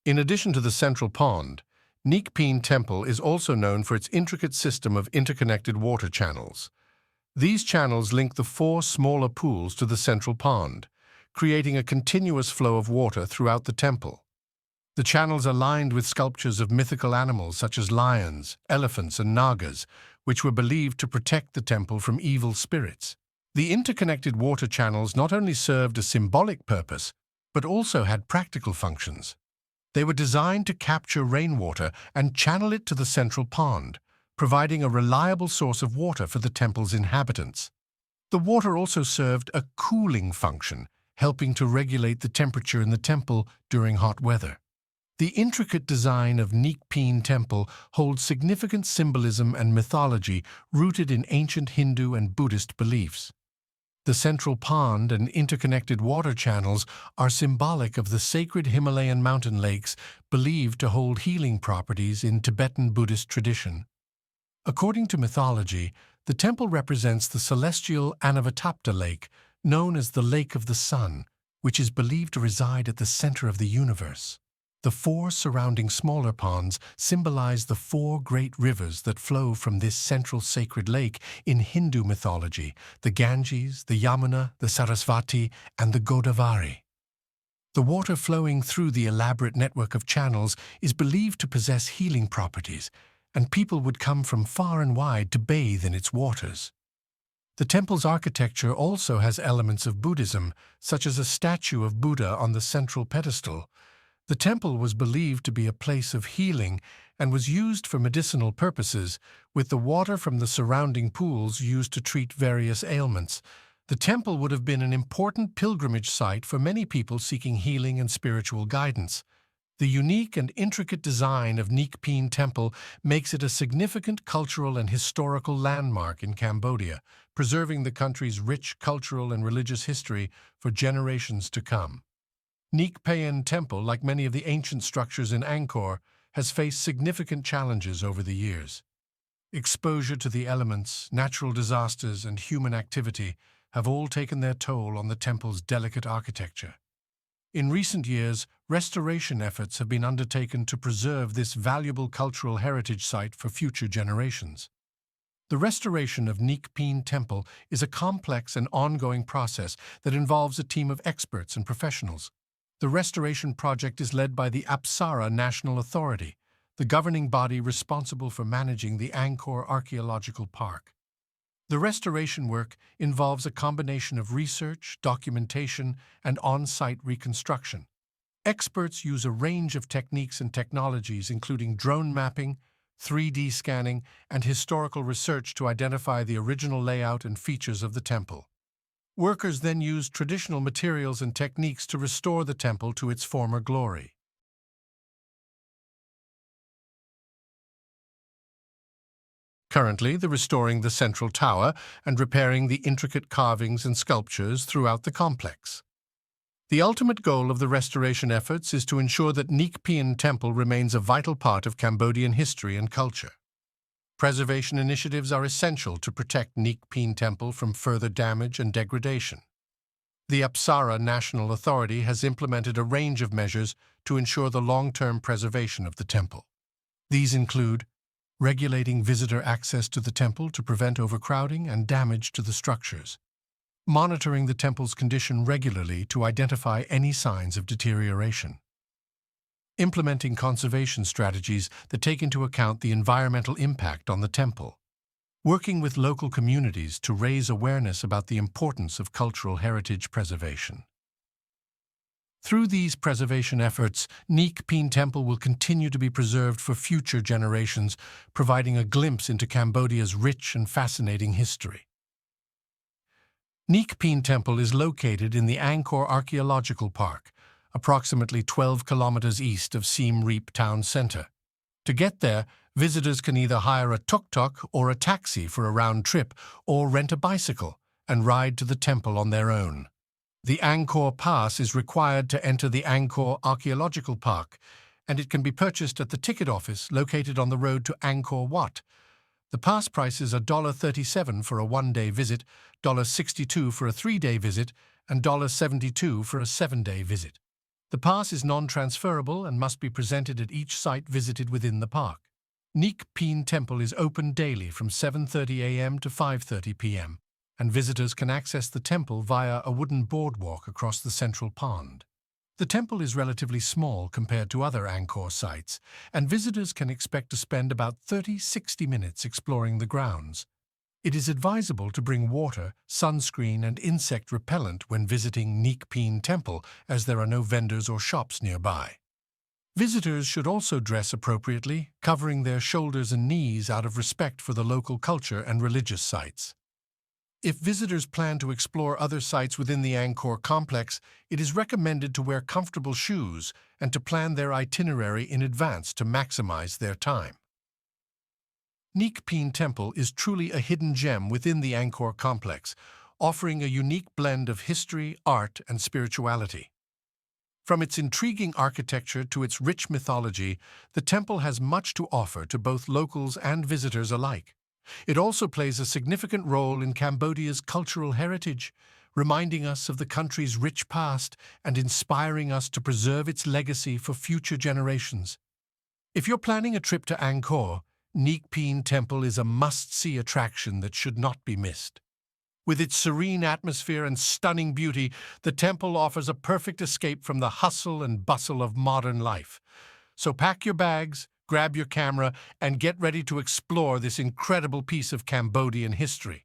In addition to the central pond, Neak Pean Temple is also known for its intricate system of interconnected water channels. These channels link the four smaller pools to the central pond, creating a continuous flow of water throughout the temple. The channels are lined with sculptures of mythical animals such as lions, elephants, and nagas, which were believed to protect the temple from evil spirits. The interconnected water channels not only served a symbolic purpose, but also had practical functions. They were designed to capture rainwater and channel it to the central pond, providing a reliable source of water for the temple's inhabitants. The water also served a cooling function, helping to regulate the temperature in the temple during hot weather. The intricate design of Neak Pean Temple holds significant symbolism and mythology rooted in ancient Hindu and Buddhist beliefs. The central pond and interconnected water channels are symbolic of the sacred Himalayan mountain lakes believed to hold healing properties in Tibetan Buddhist tradition. According to mythology, the temple represents the celestial Anavatapta lake, known as the Lake of the Sun, which is believed to reside at the center of the universe. The four surrounding smaller ponds symbolize the four great rivers that flow from this central sacred lake in Hindu mythology: the Ganges, the Yamuna, the Sarasvati, and the Godavari. The water flowing through the elaborate network of channels is believed to possess healing properties, and people would come from far and wide to bathe in its waters. The temple's architecture also has elements of Buddhism, such as a statue of Buddha on the central pedestal. The temple was believed to be a place of healing and was used for medicinal purposes, with the water from the surrounding pools used to treat various ailments. The temple would have been an important pilgrimage site for many people seeking healing and spiritual guidance. The unique and intricate design of Neak Pean Temple makes it a significant cultural and historical landmark in Cambodia, preserving the country's rich cultural and religious history for generations to come. Neak Pean Temple, like many of the ancient structures in Angkor, has faced significant challenges over the years. Exposure to the elements, natural disasters, and human activity have all taken their toll on the temple's delicate architecture. In recent years, restoration efforts have been undertaken to preserve this valuable cultural heritage site for future generations. The restoration of Neak Pean Temple is a complex and ongoing process that involves a team of experts and professionals. The restoration project is led by the Apsara National Authority, the governing body responsible for managing the Angkor Archaeological Park. The restoration work involves a combination of research, documentation, and on-site reconstruction. Experts use a range of techniques and technologies, including drone mapping, 3D scanning, and historical research to identify the original layout and features of the temple. Workers then use traditional materials and techniques to restore the temple to its former glory. Currently, they're restoring the central tower and repairing the intricate carvings and sculptures throughout the complex. The ultimate goal of the restoration efforts is to ensure that Neak Pean Temple remains a vital part of Cambodian history and culture. Preservation initiatives are essential to protect Neak Pean Temple from further damage and degradation. The Apsara National Authority has implemented a range of measures to ensure the long-term preservation of the temple. These include regulating visitor access to the temple to prevent overcrowding and damage to the structures, monitoring the temple's condition regularly to identify any signs of deterioration, implementing conservation strategies that take into account the environmental impact on the temple, working with local communities to raise awareness about the importance of cultural heritage preservation. Through these preservation efforts, Neak Pean Temple will continue to be preserved for future generations, providing a glimpse into Cambodia's rich and fascinating history. Neak Pean Temple is located in the Angkor Archaeological Park, approximately 12 kilometers east of Siem Reap town center. To get there, visitors can either hire a tuk-tuk or a taxi for a round trip, or rent a bicycle and ride to the temple on their own. The Angkor Pass is required to enter the Angkor Archaeological Park, and it can be purchased at the ticket office located on the road to Angkor Wat. The pass prices are $37 for a one-day visit, $62 for a three-day visit, and $72 for a seven-day visit. The pass is non-transferable and must be presented at each site visited within the park. Neak Pean Temple is open daily from 7:30 a.m. to 5:30 p.m., and visitors can access the temple via a wooden boardwalk across the central pond. The temple is relatively small compared to other Angkor sites, and visitors can expect to spend about 30–60 minutes exploring the grounds. It is advisable to bring water, sunscreen, and insect repellent when visiting Neak Pean Temple, as there are no vendors or shops nearby. Visitors should also dress appropriately, covering their shoulders and knees out of respect for the local culture and religious sites. If visitors plan to explore other sites within the Angkor complex, it is recommended to wear comfortable shoes and to plan their itinerary in advance to maximize their time. Neak Pean Temple is truly a hidden gem within the Angkor complex, offering a unique blend of history, art, and spirituality. From its intriguing architecture to its rich mythology, the temple has much to offer to both locals and visitors alike. It also plays a significant role in Cambodia's cultural heritage, reminding us of the country's rich past and inspiring us to preserve its legacy for future generations. If you're planning a trip to Angkor, Neak Pean Temple is a must-see attraction that should not be missed. With its serene atmosphere and stunning beauty, the temple offers a perfect escape from the hustle and bustle of modern life. So pack your bags, grab your camera, and get ready to explore this incredible piece of Cambodian history.